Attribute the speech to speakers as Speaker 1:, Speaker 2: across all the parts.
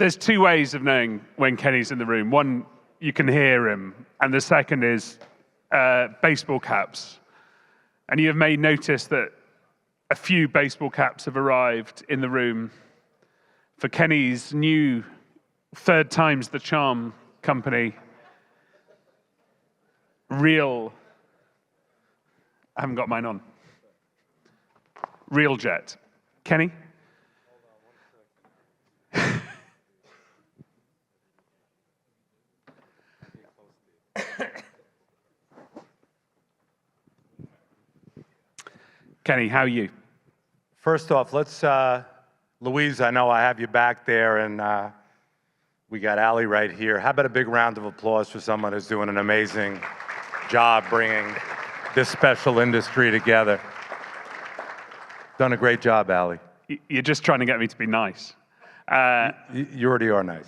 Speaker 1: There's two ways of knowing when Kenny's in the room. One, you can hear him, and the second is baseball caps. And you may notice that a few baseball caps have arrived in the room for Kenny's new third time's the charm company, I haven't got mine on. Real Jet. Kenny? Kenny, how are you?
Speaker 2: First off, let's, Louise, I know I have you back there, and we got Ali right here. How about a big round of applause for someone who's doing an amazing job bringing this special industry together. Done a great job, Ali.
Speaker 1: You're just trying to get me to be nice.
Speaker 2: You already are nice.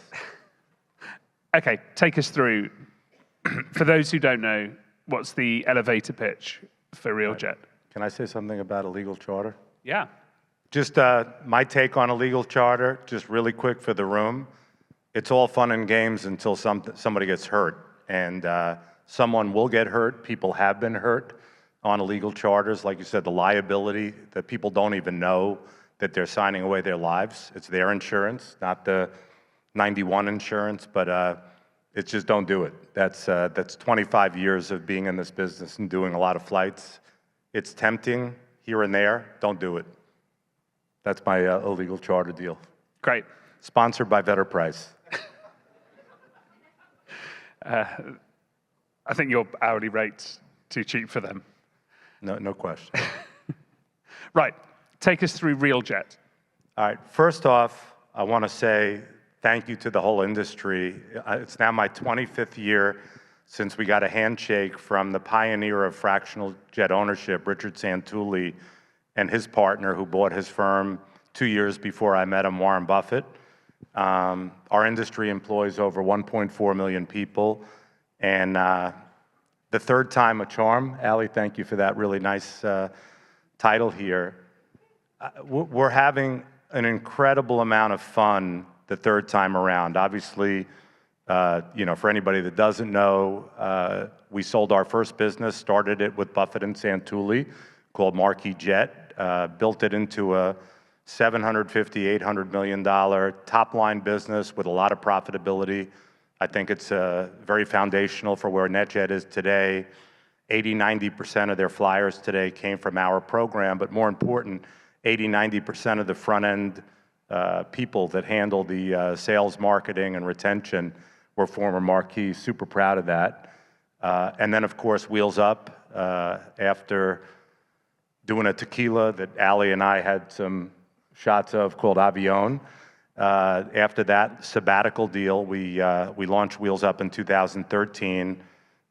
Speaker 1: Okay, take us through. For those who don't know, what's the elevator pitch for RealJet?
Speaker 2: Can I say something about a legal charter?
Speaker 1: Yeah.
Speaker 2: Just my take on a legal charter, just really quick for the room. It's all fun and games until somebody gets hurt. And someone will get hurt. People have been hurt on illegal charters. Like you said, the liability that people don't even know that they're signing away their lives. It's their insurance, not the 91 insurance, but it's just don't do it. That's 25 years of being in this business and doing a lot of flights. It's tempting here and there. Don't do it. That's my illegal charter deal.
Speaker 1: Great.
Speaker 2: Sponsored by Better Price.
Speaker 1: I think your hourly rate's too cheap for them.
Speaker 2: No question.
Speaker 1: Right. Take us through RealJet.
Speaker 2: All right. First off, I want to say thank you to the whole industry. It's now my 25th year since we got a handshake from the pioneer of fractional jet ownership, Richard Santulli, and his partner who bought his firm 2 years before I met him, Warren Buffett. Our industry employs over 1.4 million people. And the third time a charm, Ali, thank you for that really nice title here. We're having an incredible amount of fun the third time around. Obviously, for anybody that doesn't know, we sold our first business, started it with Buffett and Santulli, called Marquis Jet, built it into a $750, $800 million top-line business with a lot of profitability. I think it's very foundational for where NetJet is today. 80–90% of their flyers today came from our program, but more important, 80–90% of the front-end people that handle the sales, marketing, and retention were former Marquis. Super proud of that. And then, of course, Wheels Up, after doing a tequila that Ali and I had some shots of called Aviation. After that sabbatical deal, we launched Wheels Up in 2013,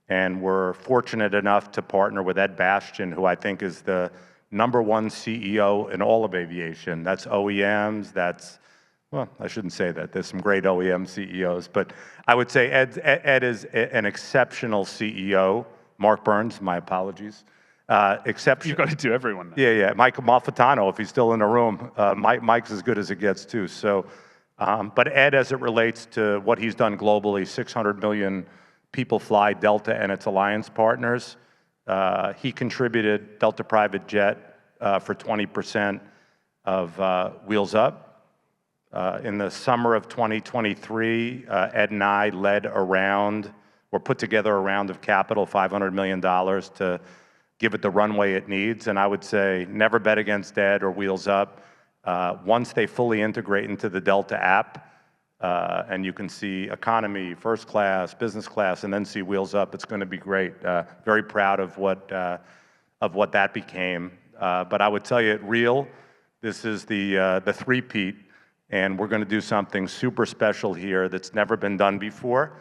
Speaker 2: and we're fortunate enough to partner with Ed Bastian, who I think is the #1 CEO in all of aviation. That's OEMs, well, I shouldn't say that. There's some great OEM CEOs, but I would say Ed is an exceptional CEO. Mark Burns, my apologies.
Speaker 1: You've got to do everyone now.
Speaker 2: Yeah. Mike Malfitano, if he's still in the room. Mike's as good as it gets, too. So, but Ed, as it relates to what he's done globally, 600 million people fly Delta and its alliance partners. He contributed Delta Private Jet for 20% of Wheels Up. In the summer of 2023, Ed and I put together a round of capital, $500 million, to give it the runway it needs. And I would say never bet against Ed or Wheels Up. Once they fully integrate into the Delta app, and you can see economy, first class, business class, and then see Wheels Up, it's going to be great. Very proud of what that became. But I would tell you, at Real, this is the three-peat, and we're going to do something super special here that's never been done before.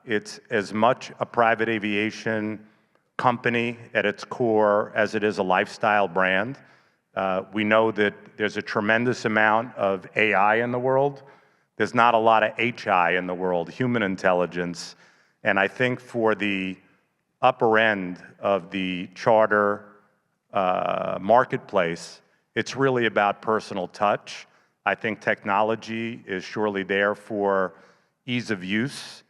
Speaker 2: It's as much a private aviation company at its core as it is a lifestyle brand. We know that there's a tremendous amount of AI in the world. There's not a lot of HI in the world, human intelligence. And I think for the upper end of the charter marketplace, it's really about personal touch. I think technology is surely there for ease of use,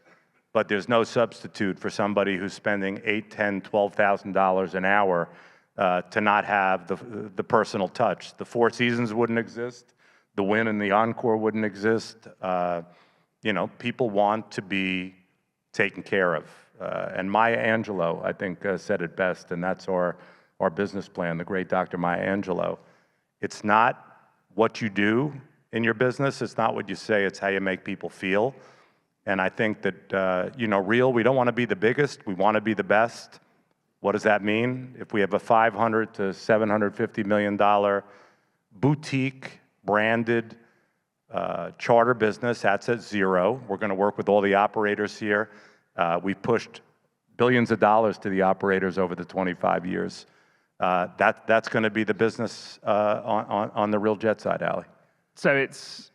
Speaker 2: but there's no substitute for somebody who's spending $8,000, $10,000, $12,000 an hour to not have the personal touch. The Four Seasons wouldn't exist. The Wynn and the Encore wouldn't exist. You know, people want to be taken care of. And Maya Angelou, I think, said it best, and that's our business plan, the great Dr. Maya Angelou. It's not what you do in your business, it's not what you say, it's how you make people feel. And I think that, you know, we don't want to be the biggest, we want to be the best. What does that mean? If we have a $500 to $750 million boutique, branded, charter business, that's at zero. We're going to work with all the operators here. We've pushed billions of dollars to the operators over the 25 years. That's going to be the business on the real jet side, Ali.
Speaker 1: So it's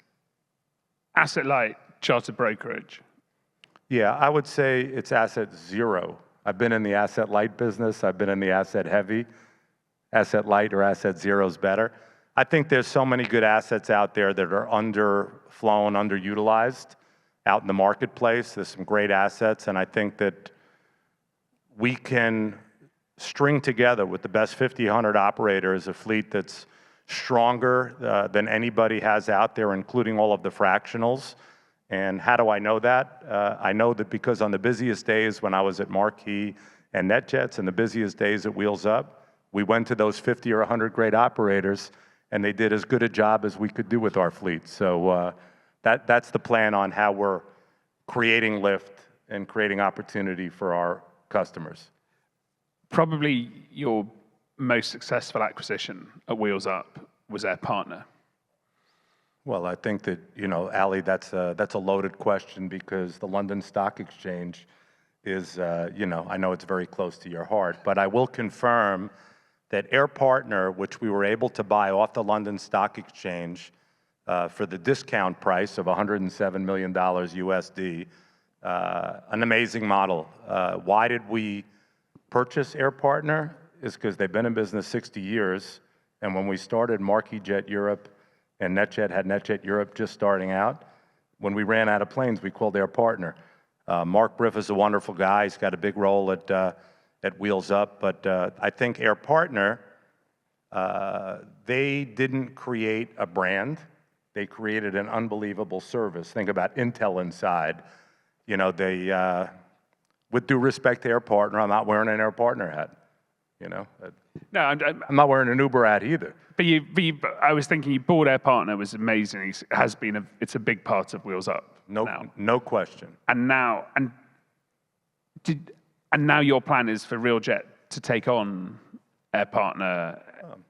Speaker 1: asset light, charter brokerage.
Speaker 2: Yeah, I would say it's asset zero. I've been in the asset light business. I've been in the asset heavy. Asset light or asset zero is better. I think there's so many good assets out there that are underflown, underutilized out in the marketplace. There's some great assets, and I think that we can string together with the best 50, 100 operators a fleet that's stronger than anybody has out there, including all of the fractionals. And how do I know that? I know that because on the busiest days when I was at Marquis and NetJets and the busiest days at Wheels Up, we went to those 50 or 100 great operators, and they did as good a job as we could do with our fleet. So that's the plan on how we're creating lift and creating opportunity for our customers.
Speaker 1: Probably your most successful acquisition at Wheels Up was Air Partner.
Speaker 2: Well, I think that, you know, Ali, that's a loaded question because the London Stock Exchange is, you know, I know it's very close to your heart, but I will confirm that Air Partner, which we were able to buy off the London Stock Exchange for the discount price of $107 million USD, an amazing model. Why did we purchase Air Partner? Is because they've been in business 60 years, and when we started Marquis Jet Europe and NetJet had NetJet Europe just starting out, when we ran out of planes, we called Air Partner. Mark Briff is a wonderful guy. He's got a big role at Wheels Up, but I think Air Partner, they didn't create a brand. They created an unbelievable service. Think about Intel inside. You know, they, with due respect to Air Partner, I'm not wearing an Air Partner hat. You know,
Speaker 1: No,
Speaker 2: I'm not wearing an Uber hat either.
Speaker 1: but I was thinking you bought Air Partner was amazing. It's a big part of Wheels Up.
Speaker 2: No question.
Speaker 1: And now your plan is for RealJet to take on Air Partner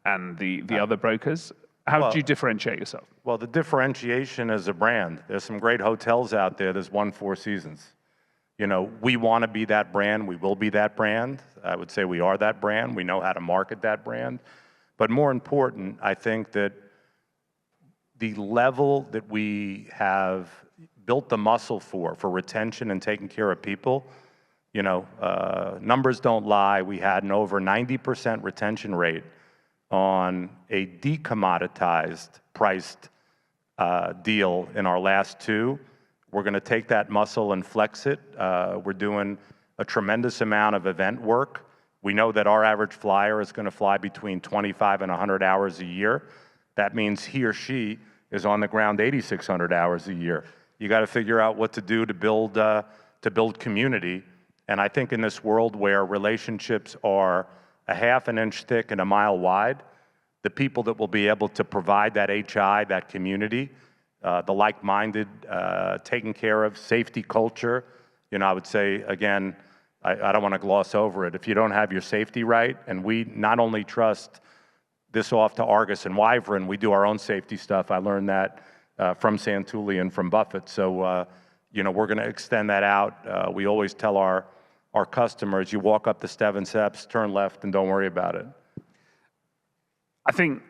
Speaker 1: and the other brokers. How do you differentiate yourself?
Speaker 2: Well, the differentiation is a brand. There's some great hotels out there. There's one Four Seasons. You know, we want to be that brand. We will be that brand. I would say we are that brand. We know how to market that brand. But more important, I think that the level that we have built the muscle for retention and taking care of people, you know, numbers don't lie. We had an over 90% retention rate on a decommoditized priced deal in our last two. We're going to take that muscle and flex it. We're doing a tremendous amount of event work. We know that our average flyer is going to fly between 25 and 100 hours a year. That means he or she is on the ground 8,600 hours a year. You got to figure out what to do to build community. And I think in this world where relationships are a half an inch thick and a mile wide, the people that will be able to provide that HI, that community, the like-minded, taken care of, safety culture. You know, I would say, again, I don't want to gloss over it. If you don't have your safety right, and we not only trust this off to Argus and Wyvern, we do our own safety stuff. I learned that from Santulli and from Buffett. So, you know, we're going to extend that out. We always tell our customers, you walk up the steps, turn left, and don't worry about it.
Speaker 1: I think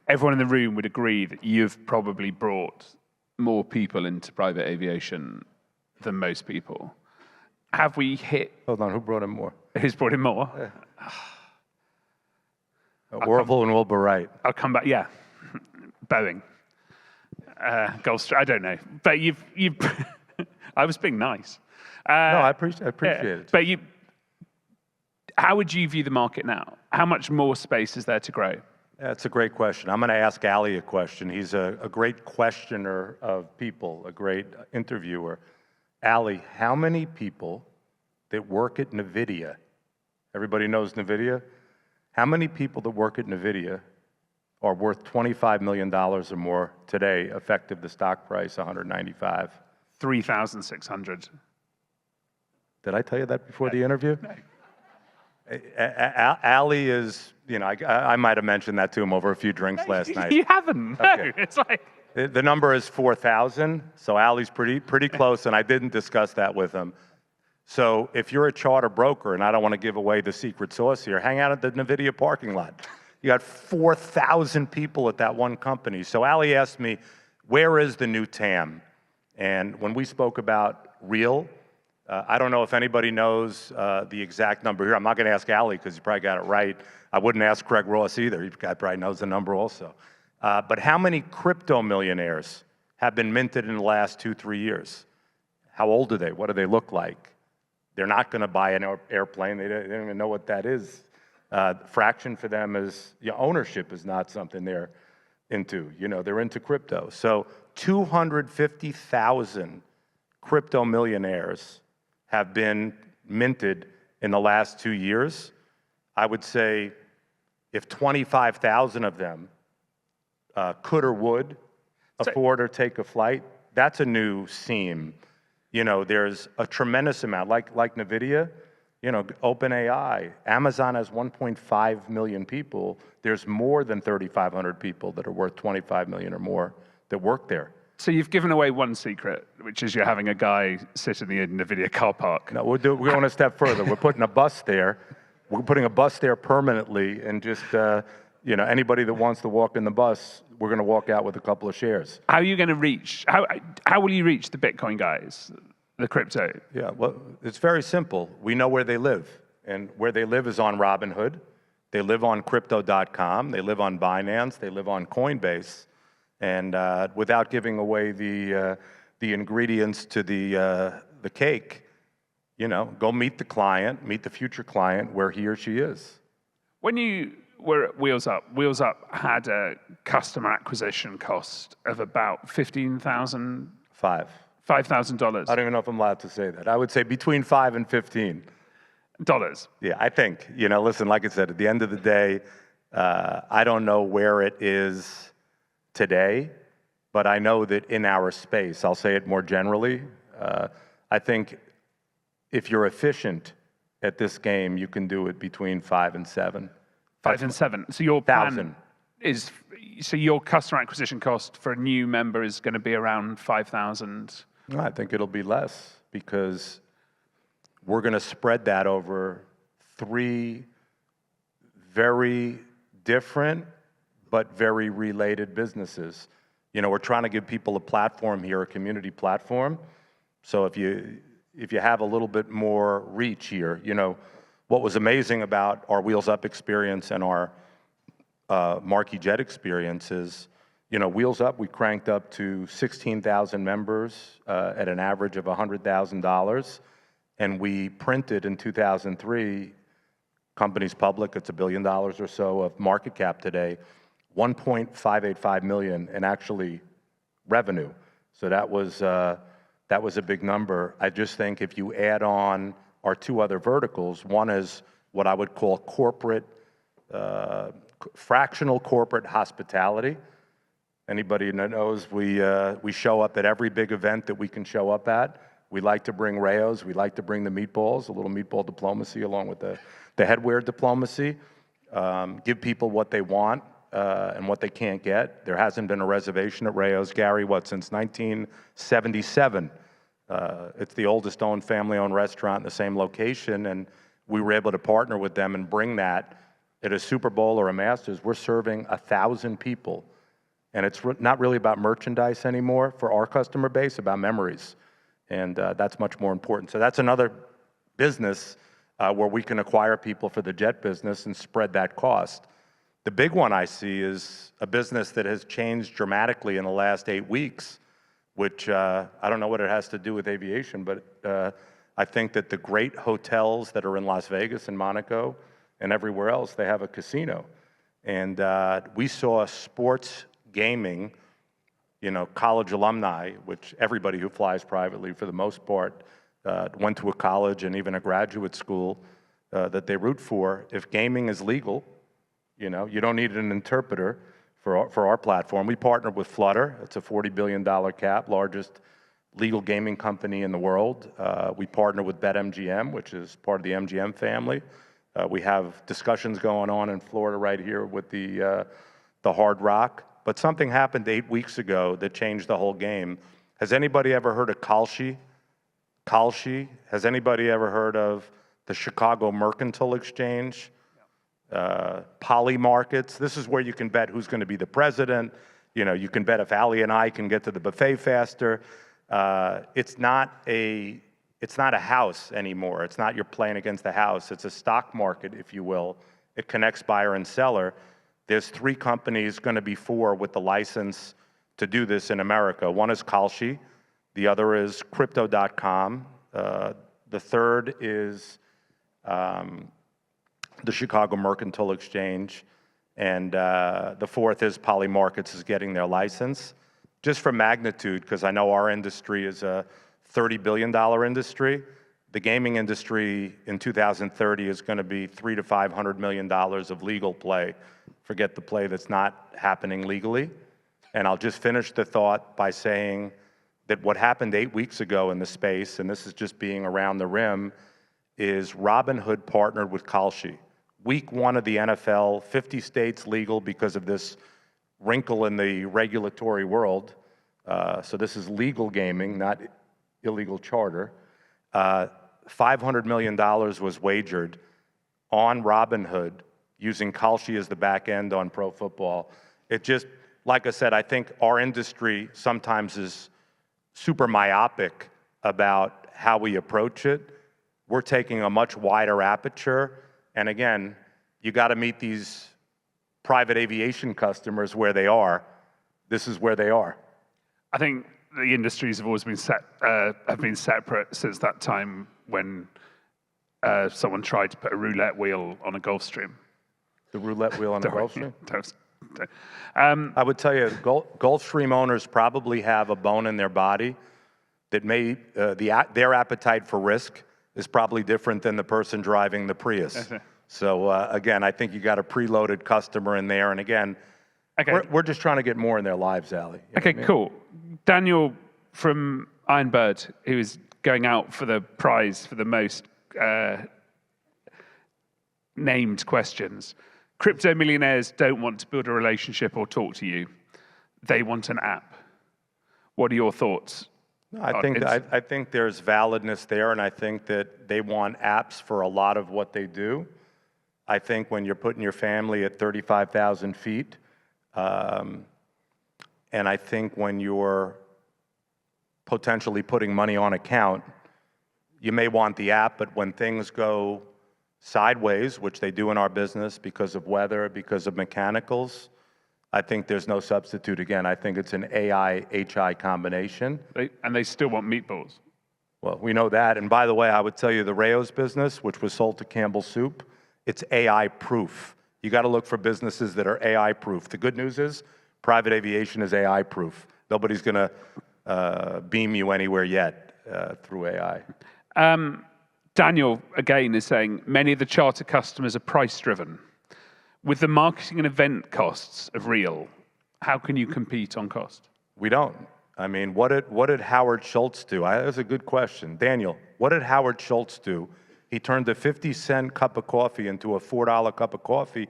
Speaker 1: everyone in the room would agree that you've probably brought more people into private aviation than most people. Have we hit...
Speaker 2: Hold on, who brought in more?
Speaker 1: Who's brought in more?
Speaker 2: Orville and Wilbur Wright.
Speaker 1: I'll come back, yeah. Boeing. Gulfstream. I don't know, but you've I was being nice.
Speaker 2: No, I appreciate it.
Speaker 1: But how would you view the market now? How much more space is there to grow?
Speaker 2: That's a great question. I'm going to ask Ali a question. He's a great questioner of people, a great interviewer. Ali, how many people that work at NVIDIA, everybody knows NVIDIA? How many people that work at NVIDIA are worth $25 million or more today, effective the stock price 195?
Speaker 1: 3,600.
Speaker 2: Did I tell you that before the interview?
Speaker 1: No.
Speaker 2: Ali is, I might have mentioned that to him over a few drinks last night.
Speaker 1: You haven't.
Speaker 2: Okay.
Speaker 1: No, it's like...
Speaker 2: The number is 4,000, so Ali's pretty close, and I didn't discuss that with him. So if you're a charter broker, and I don't want to give away the secret sauce here, hang out at the NVIDIA parking lot. You got 4,000 people at that one company. So Ali asked me, where is the new TAM? And when we spoke about real, I don't know if anybody knows the exact number here. I'm not going to ask Ali because he probably got it right. I wouldn't ask Craig Ross either. He probably knows the number also. But how many crypto millionaires have been minted in the last 2-3 years? How old are they? What do they look like? They're not going to buy an airplane. They don't even know what that is. Fraction for them is, ownership is not something they're into. They're into crypto. So 250,000 crypto millionaires have been minted in the last 2 years. I would say if 25,000 of them could or would afford or take a flight, that's a new seam. There's a tremendous amount, like NVIDIA, OpenAI, Amazon has 1.5 million people. There's more than 3,500 people that are worth 25 million or more that work there.
Speaker 1: So you've given away one secret, which is you're having a guy sit in the NVIDIA car park.
Speaker 2: No, we're going a step further. We're putting a bus there. We're putting a bus there permanently, and just anybody that wants to walk in the bus, we're going to walk out with a couple of shares.
Speaker 1: How are you going to reach? How will you reach the Bitcoin guys, the crypto?
Speaker 2: Yeah, well, it's very simple. We know where they live, and where they live is on Robinhood. They live on Crypto.com. They live on Binance. They live on Coinbase. And without giving away the ingredients to the cake, go meet the client, meet the future client where he or she is.
Speaker 1: When you were at Wheels Up had a customer acquisition cost of about $15,000. $5,000.
Speaker 2: I don't even know if I'm allowed to say that. I would say between $5 and $15. Yeah, I think. Listen, like I said, at the end of the day, I don't know where it is today, but I know that in our space, I'll say it more generally, I think if you're efficient at this game, you can do it between 5 and 7.
Speaker 1: 5 and 7. So your plan is, so your customer acquisition cost for a new member is going to be around 5,000?
Speaker 2: No, I think it'll be less because we're going to spread that over 3 very different but very related businesses. We're trying to give people a platform here, a community platform. So if you have a little bit more reach here, what was amazing about our Wheels Up experience and our Marquis Jet experience is, Wheels Up, we cranked up to 16,000 members at an average of $100,000. And we printed in 2003, company's public, it's $1 billion or so of market cap today, 1.585 million in actually revenue. So that was a big number. I just think if you add on our 2 other verticals, one is what I would call corporate, fractional corporate hospitality. Anybody that knows, we show up at every big event that we can show up at. We like to bring Rayos, we like to bring the meatballs, a little meatball diplomacy along with the headwear diplomacy. Give people what they want and what they can't get. There hasn't been a reservation at Rayos, Gary, since 1977. It's the oldest owned family-owned restaurant in the same location, and we were able to partner with them and bring that at a Super Bowl or a Masters. We're serving 1,000 people, and it's not really about merchandise anymore for our customer base, about memories, and that's much more important. So that's another business where we can acquire people for the jet business and spread that cost. The big one I see is a business that has changed dramatically in the last 8 weeks, which I don't know what it has to do with aviation, but I think that the great hotels that are in Las Vegas and Monaco and everywhere else, they have a casino. And we saw sports gaming, college alumni, which everybody who flies privately for the most part went to a college and even a graduate school that they root for. If gaming is legal, you don't need an interpreter for our platform. We partnered with Flutter. It's a $40 billion cap, largest legal gaming company in the world. We partner with BetMGM, which is part of the MGM family. We have discussions going on in Florida right here with the Hard Rock. But something happened 8 weeks ago that changed the whole game. Has anybody ever heard of Kalshi? Kalshi? Has anybody ever heard of the Chicago Mercantile Exchange? Poly markets. This is where you can bet who's going to be the president. You can bet if Ali and I can get to the buffet faster. It's not a house anymore. It's not you're playing against the house. It's a stock market, if you will. It connects buyer and seller. There's 3 companies, going to be 4, with the license to do this in America. One is Kalshi. The other is Crypto.com. The third is the Chicago Mercantile Exchange. And the fourth is Poly Markets is getting their license. Just for magnitude, because I know our industry is a $30 billion industry, the gaming industry in 2030 is going to be $300 to $500 million of legal play. Forget the play that's not happening legally. And I'll just finish the thought by saying that what happened 8 weeks ago in the space, and this is just being around the rim, is Robinhood partnered with Kalshi. Week 1 of the NFL, 50 states legal because of this wrinkle in the regulatory world. So this is legal gaming, not illegal charter. $500 million was wagered on Robinhood using Kalshi as the back end on pro football. It just, like I said, I think our industry sometimes is super myopic about how we approach it. We're taking a much wider aperture. And again, you got to meet these private aviation customers where they are. This is where they are.
Speaker 1: I think the industries have always been separate since that time when someone tried to put a roulette wheel on a Gulfstream.
Speaker 2: The roulette wheel on a Gulfstream?
Speaker 1: I
Speaker 2: would tell you, Gulfstream owners probably have a bone in their body that may, their appetite for risk is probably different than the person driving the Prius. So again, I think you got a preloaded customer in there. And again, we're just trying to get more in their lives, Ali.
Speaker 1: Okay, cool. Daniel from Ironbird, who is going out for the prize for the most named questions. Crypto millionaires don't want to build a relationship or talk to you. They want an app. What are your thoughts?
Speaker 2: I think there's validness there, and I think that they want apps for a lot of what they do. I think when you're putting your family at 35,000 feet, and I think when you're potentially putting money on account, you may want the app, but when things go sideways, which they do in our business because of weather, because of mechanicals, I think there's no substitute. Again, I think it's an AI-HI combination.
Speaker 1: And they still want meatballs.
Speaker 2: Well, we know that. And by the way, I would tell you the Rayo's business, which was sold to Campbell Soup, it's AI-proof. You got to look for businesses that are AI-proof. The good news is private aviation is AI-proof. Nobody's going to beam you anywhere yet through AI.
Speaker 1: Daniel, again, is saying many of the charter customers are price-driven. With the marketing and event costs of real, how can you compete on cost?
Speaker 2: We don't. I mean, what did Howard Schultz do? That's a good question. Daniel, what did Howard Schultz do? He turned a 50-cent cup of coffee into a $4 cup of coffee.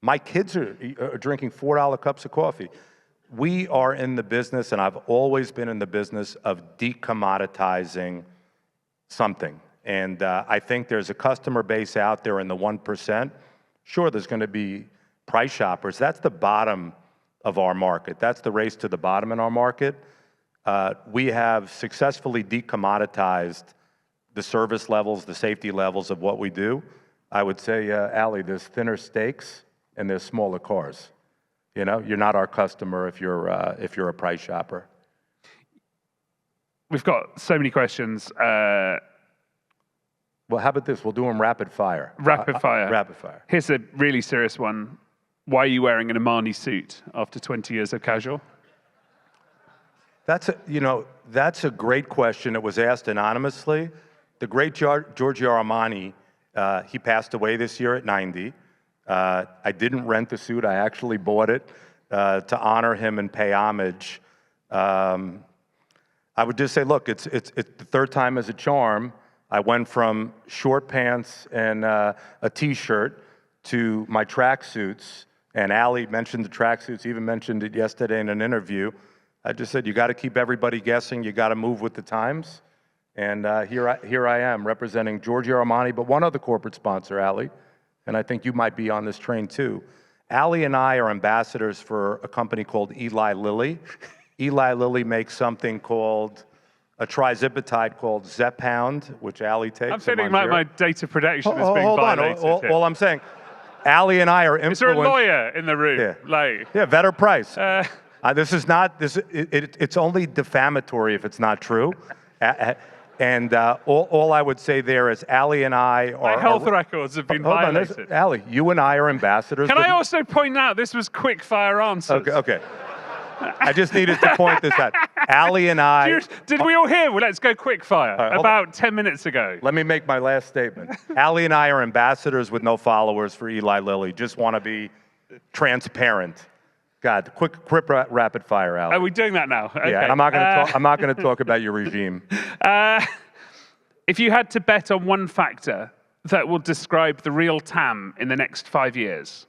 Speaker 2: My kids are drinking $4 cups of coffee. We are in the business, and I've always been in the business of decommoditizing something. And I think there's a customer base out there in the 1%. Sure, there's going to be price shoppers. That's the bottom of our market. That's the race to the bottom in our market. We have successfully decommoditized the service levels, the safety levels of what we do. I would say, Ali, there's thinner steaks and they're smaller cars. You know, you're not our customer if you're a price shopper.
Speaker 1: We've got so many questions.
Speaker 2: Well, how about this? We'll do them rapid fire.
Speaker 1: Rapid fire.
Speaker 2: Rapid fire.
Speaker 1: Here's a really serious one. Why are you wearing an Armani suit after 20 years of casual?
Speaker 2: That's a great question. It was asked anonymously. The great Giorgio Armani, he passed away this year at 90. I didn't rent the suit. I actually bought it to honor him and pay homage. I would just say, look, it's the third time as a charm. I went from short pants and a T-shirt to my tracksuits. And Ali mentioned the tracksuits, even mentioned it yesterday in an interview. I just said, you got to keep everybody guessing. You got to move with the times. And here I am representing Giorgio Armani, but one other corporate sponsor, Ali. And I think you might be on this train too. Ali and I are ambassadors for a company called Eli Lilly. Eli Lilly makes something called a trizipatide called Zepbound, which Ali takes.
Speaker 1: I'm feeling like my data protection is being
Speaker 2: hold
Speaker 1: violated.
Speaker 2: On. All I'm saying, Ali and I are influenced.
Speaker 1: Is there a lawyer in the room?
Speaker 2: Yeah, Vetter Price. This is not. It's only defamatory if it's not true. And all I would say there is Ali and I are...
Speaker 1: My health records have been violated.
Speaker 2: Ali, you and I are ambassadors.
Speaker 1: Can I also point out this was quick fire answers?
Speaker 2: Okay. I just needed to point this out. Ali and I...
Speaker 1: Did we all hear? Well, let's go quick fire about 10 minutes ago.
Speaker 2: Let me make my last statement. Ali and I are ambassadors with no followers for Eli Lilly. Just want to be transparent. God, quick rapid fire, Ali.
Speaker 1: Are we doing that now? Okay.
Speaker 2: Yeah, and I'm not going to talk about your regime.
Speaker 1: If you had to bet on one factor that will describe the real TAM in the next 5 years,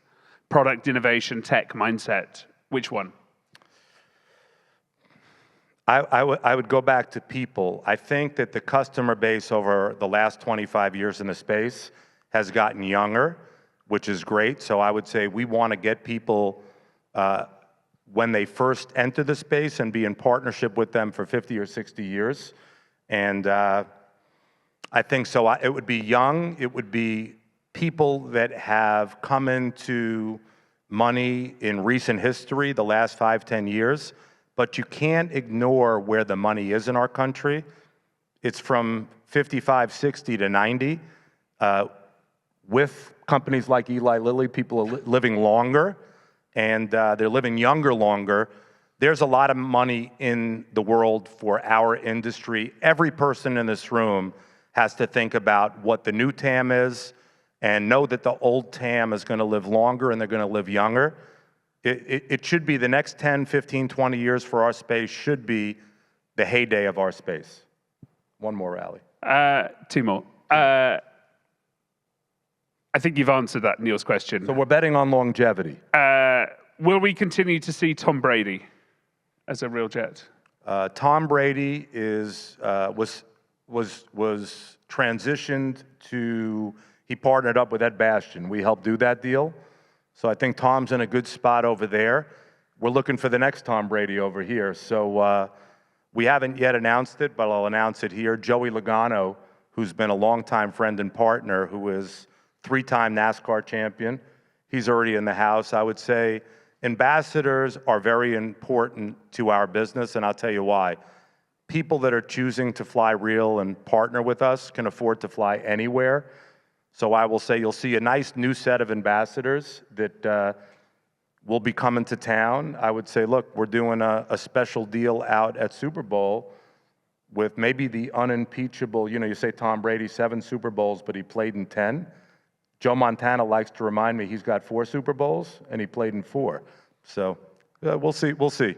Speaker 1: product innovation, tech, mindset, which one?
Speaker 2: I would go back to people. I think that the customer base over the last 25 years in the space has gotten younger, which is great. So I would say we want to get people when they first enter the space and be in partnership with them for 50 or 60 years. And I think so. It would be young. It would be people that have come into money in recent history, the last 5, 10 years. But you can't ignore where the money is in our country. It's from 55, 60 to 90. With companies like Eli Lilly, people are living longer, and they're living longer. There's a lot of money in the world for our industry. Every person in this room has to think about what the new TAM is and know that the old TAM is going to live longer and they're going to live younger. It should be the next 10, 15, 20 years for our space should be the heyday of our space. One more, Ali.
Speaker 1: 2 more. I think you've answered that, Neil's question.
Speaker 2: So we're betting on longevity.
Speaker 1: Will we continue to see Tom Brady as a real jet?
Speaker 2: Tom Brady was transitioned to, he partnered up with Ed Bastian. We helped do that deal. So I think Tom's in a good spot over there. We're looking for the next Tom Brady over here. So we haven't yet announced it, but I'll announce it here. Joey Logano, who's been a longtime friend and partner, who is 3-time NASCAR champion. He's already in the house. I would say ambassadors are very important to our business, and I'll tell you why. People that are choosing to fly real and partner with us can afford to fly anywhere. So I will say you'll see a nice new set of ambassadors that will be coming to town. I would say, look, we're doing a special deal out at Super Bowl with maybe the unimpeachable, you say Tom Brady, 7 Super Bowls, but he played in 10. Joe Montana likes to remind me he's got 4 Super Bowls, and he played in 4. So we'll see.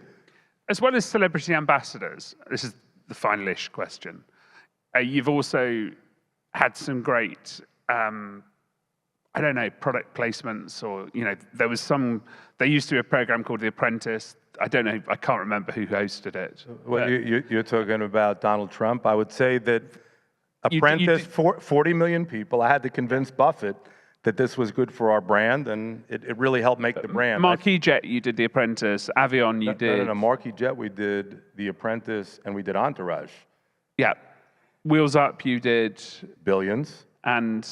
Speaker 1: As well as celebrity ambassadors, this is the final-ish question. You've also had some great, product placements, or, there used to be a program called The Apprentice. I can't remember who hosted it.
Speaker 2: Well, you're talking about Donald Trump. I would say that Apprentice, 40 million people. I had to convince Buffett that this was good for our brand, and it really helped make the brand.
Speaker 1: Marquis Jet, you did The Apprentice. Avion, you did.
Speaker 2: No, Marquis Jet, we did The Apprentice, and we did Entourage.
Speaker 1: Yeah. Wheels Up, you did.
Speaker 2: Billions.
Speaker 1: And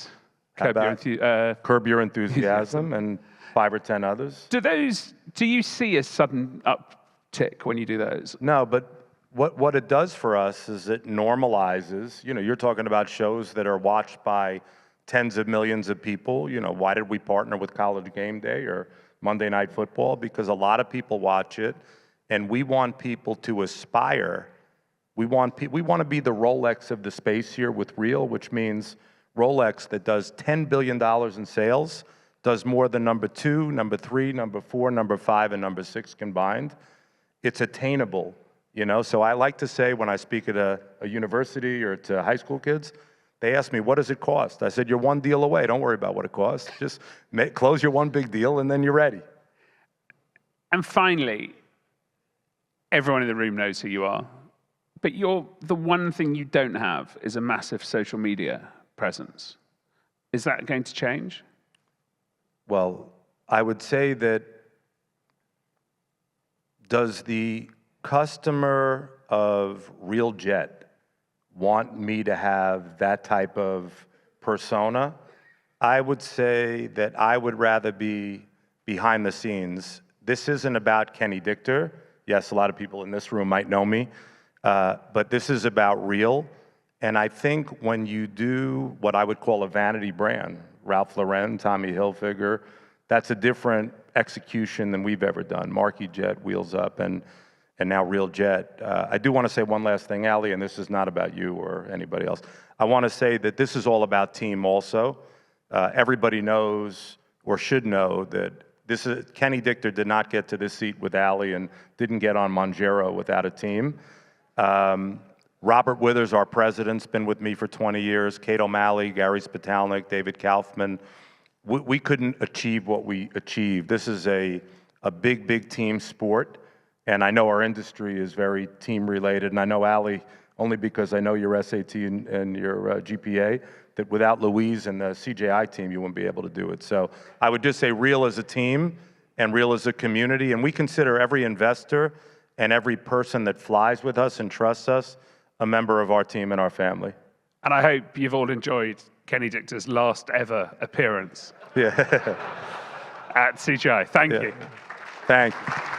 Speaker 2: Curb Your Enthusiasm. And 5 or 10 others.
Speaker 1: Do you see a sudden uptick when you do those?
Speaker 2: No, but what it does for us is it normalizes, you're talking about shows that are watched by tens of millions of people. Why did we partner with College Game Day or Monday Night Football? Because a lot of people watch it, and we want people to aspire. We want to be the Rolex of the space here with Real, which means Rolex that does $10 billion in sales does more than number 2, number 3, number 4, number 5, and number 6 combined. It's attainable, So I like to say when I speak at a university or to high school kids, they ask me, what does it cost? I said, you're one deal away. Don't worry about what it costs. Just close your one big deal, and then you're ready.
Speaker 1: And finally, everyone in the room knows who you are. But the one thing you don't have is a massive social media presence. Is that going to change?
Speaker 2: Well, I would say that does the customer of RealJet want me to have that type of persona? I would say that I would rather be behind the scenes. This isn't about Kenny Dichter. Yes, a lot of people in this room might know me, but this is about Real. And I think when you do what I would call a vanity brand, Ralph Lauren, Tommy Hilfiger, that's a different execution than we've ever done. Marquis Jet, Wheels Up, and now RealJet. I do want to say one last thing, Ali, and this is not about you or anybody else. I want to say that this is all about team also. Everybody knows or should know that Kenny Dichter did not get to this seat with Ali and didn't get on Monjero without a team. Robert Withers, our president's been with me for 20 years. Kate O'Malley, Gary Spitalnik, David Kaufman. We couldn't achieve what we achieved. This is a big, big team sport. And I know our industry is very team-related. And I know, Ali, only because I know your SAT and your GPA, that without Louise and the CJI team, you wouldn't be able to do it. So I would just say Real as a team and Real as a community. And we consider every investor and every person that flies with us and trusts us a member of our team and our family.
Speaker 1: And I hope you've all enjoyed Kenny Dichter's last ever appearance
Speaker 2: Yeah.
Speaker 1: at CGI. Thank you.
Speaker 2: Thank you.